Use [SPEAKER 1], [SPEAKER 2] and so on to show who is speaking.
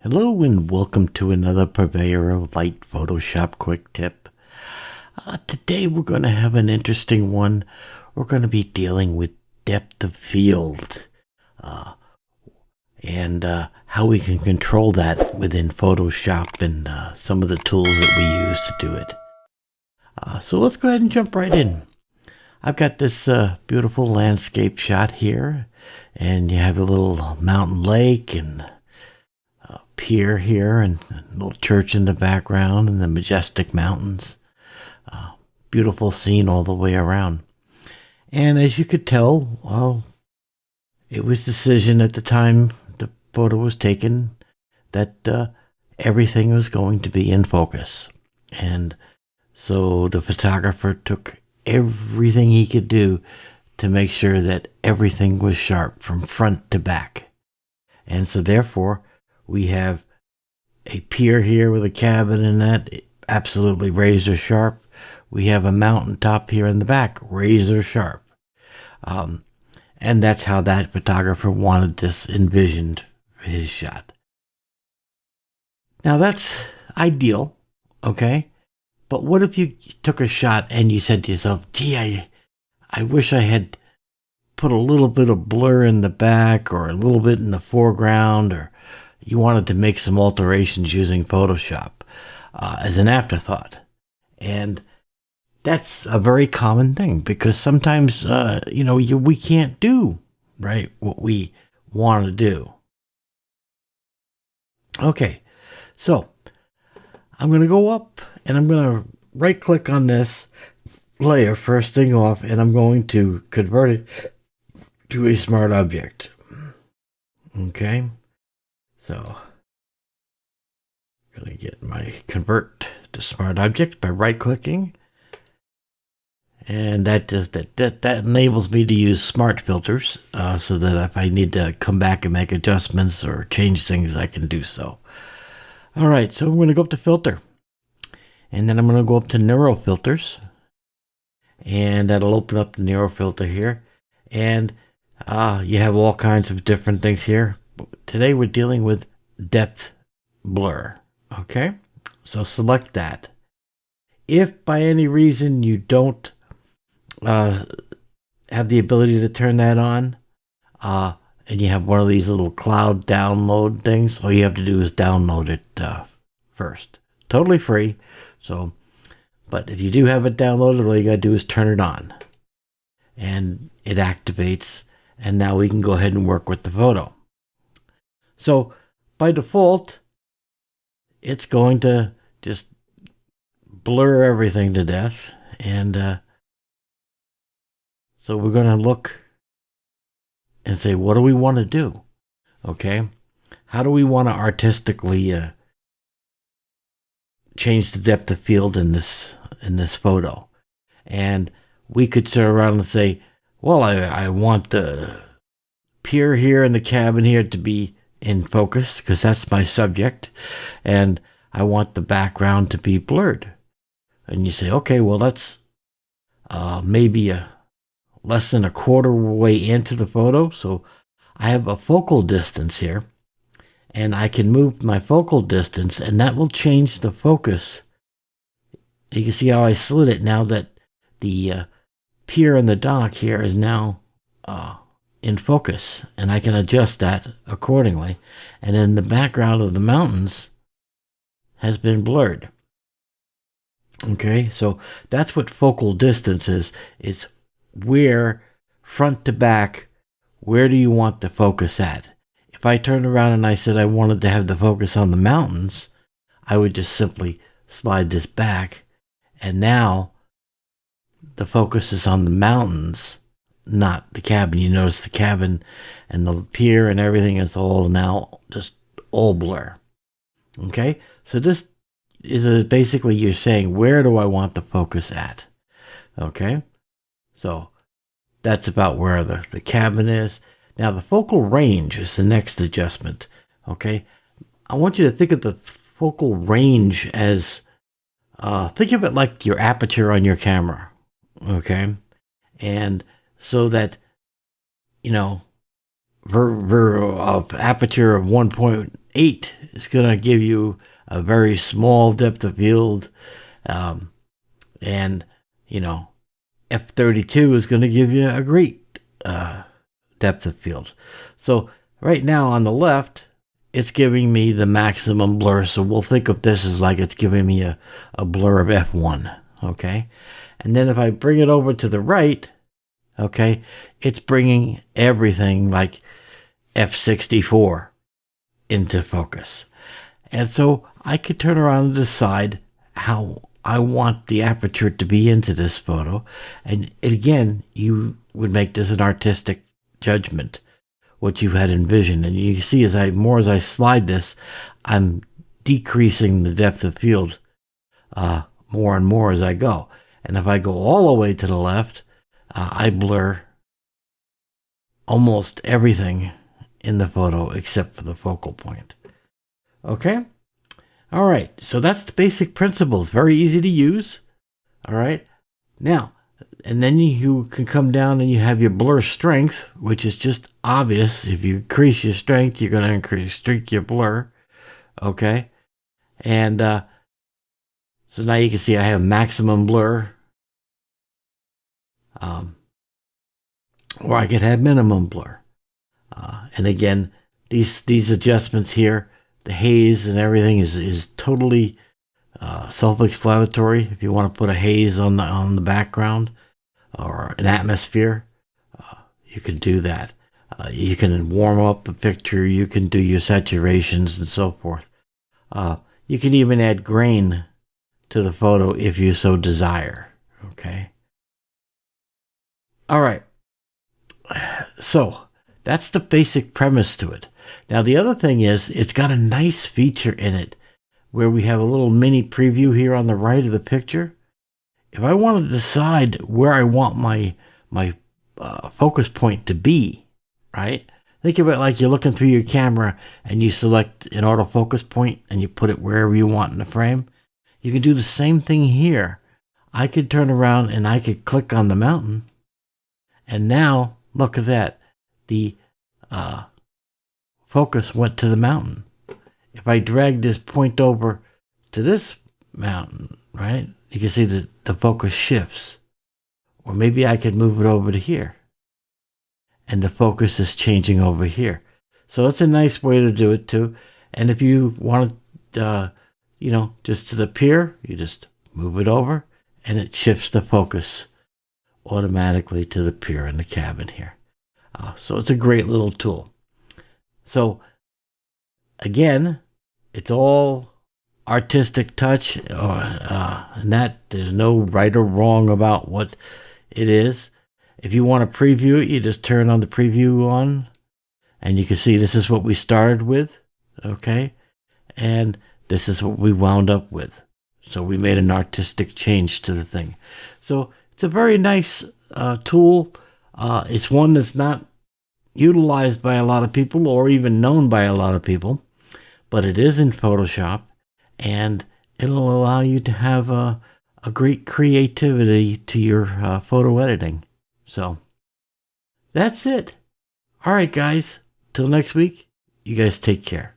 [SPEAKER 1] Hello and welcome to another Purveyor of Light Photoshop quick tip. Today we're going to have an interesting one. We're going to be dealing with depth of field and how we can control that within Photoshop and some of the tools that we use to do it. So let's go ahead and jump right in. I've got this beautiful landscape shot here, and you have a little mountain lake and pier here and a little church in the background and the majestic mountains. Beautiful scene all the way around. And as you could tell, well, it was decision at the time the photo was taken that everything was going to be in focus. And so the photographer took everything he could do to make sure that everything was sharp from front to back. And so therefore, we have a pier here with a cabin in that, absolutely razor sharp. We have a mountaintop here in the back, razor sharp. And that's how that photographer wanted this envisioned for his shot. Now that's ideal, okay? But what if you took a shot and you said to yourself, gee, I wish I had put a little bit of blur in the back or a little bit in the foreground, or you wanted to make some alterations using Photoshop as an afterthought. And that's a very common thing because sometimes, we can't do, right, what we want to do. Okay, so I'm going to go up and I'm going to right click on this layer first thing off, and I'm going to convert it to a smart object. Okay. So I'm going to get my convert to smart object by right clicking. And that enables me to use smart filters so that if I need to come back and make adjustments or change things, I can do so. All right, so I'm going to go up to filter. And then I'm going to go up to narrow filters. And that'll open up the narrow filter here. And you have all kinds of different things here. Today we're dealing with depth blur. Okay, so select that. If by any reason you don't have the ability to turn that on, and you have one of these little cloud download things, all you have to do is download it first. Totally free. So, but if you do have it downloaded, all you gotta do is turn it on, and it activates. And now we can go ahead and work with the photo. So by default, it's going to just blur everything to death. And so we're going to look and say, what do we want to do? Okay. How do we want to artistically change the depth of field in this photo? And we could sit around and say, well, I want the pier here and the cabin here to be in focus because that's my subject, and I want the background to be blurred. And you say, okay, well, that's maybe less than a quarter way into the photo, so I have a focal distance here, and I can move my focal distance, and that will change the focus. You can see how I slid it now that the pier and the dock here is now in focus, and I can adjust that accordingly. And then the background of the mountains has been blurred. Okay, so that's what focal distance is. It's where front to back, where do you want the focus at? If I turned around and I said I wanted to have the focus on the mountains, I would just simply slide this back, and now the focus is on the mountains, not the cabin. You notice the cabin and the pier and everything is all now just all blur. Okay, so this is basically you're saying, where do I want the focus at? Okay, so that's about where the cabin is. Now the focal range is the next adjustment. Okay, I want you to think of the focal range as think of it like your aperture on your camera. Okay, and so that, of aperture of 1.8 is going to give you a very small depth of field. And, you know, F32 is going to give you a great depth of field. So right now on the left, it's giving me the maximum blur. So we'll think of this as like it's giving me a blur of F1. Okay. And then if I bring it over to the right, okay, it's bringing everything like F64 into focus. And so I could turn around and decide how I want the aperture to be into this photo. And again, you would make this an artistic judgment, what you had envisioned. And you see as I slide this, I'm decreasing the depth of field more and more as I go. And if I go all the way to the left, I blur almost everything in the photo except for the focal point. Okay? All right, so that's the basic principle. It's very easy to use. All right? Now, and then you can come down and you have your blur strength, which is just obvious. If you increase your strength, you're going to increase your blur. Okay? And so now you can see I have maximum blur. Or I could have minimum blur. And again, these adjustments here, the haze and everything is totally self-explanatory. If you want to put a haze on the background or an atmosphere, you can do that. You can warm up the picture. You can do your saturations and so forth. You can even add grain to the photo if you so desire. Okay. All right. So that's the basic premise to it. Now, the other thing is it's got a nice feature in it where we have a little mini preview here on the right of the picture. If I want to decide where I want my focus point to be, right? Think of it like you're looking through your camera and you select an autofocus point and you put it wherever you want in the frame. You can do the same thing here. I could turn around and I could click on the mountain. And now, look at that. The focus went to the mountain. If I drag this point over to this mountain, right, you can see that the focus shifts. Or maybe I could move it over to here. And the focus is changing over here. So that's a nice way to do it too. And if you want to, just to the pier, you just move it over and it shifts the focus automatically to the pier in the cabin here. So it's a great little tool. So again, it's all artistic touch, and that there's no right or wrong about what it is. If you want to preview it, you just turn on the preview on, and you can see this is what we started with, okay? And this is what we wound up with. So we made an artistic change to the thing. So it's a very nice tool. It's one that's not utilized by a lot of people or even known by a lot of people, but it is in Photoshop, and it'll allow you to have a great creativity to your photo editing. So that's it. All right, guys. Till next week, you guys take care.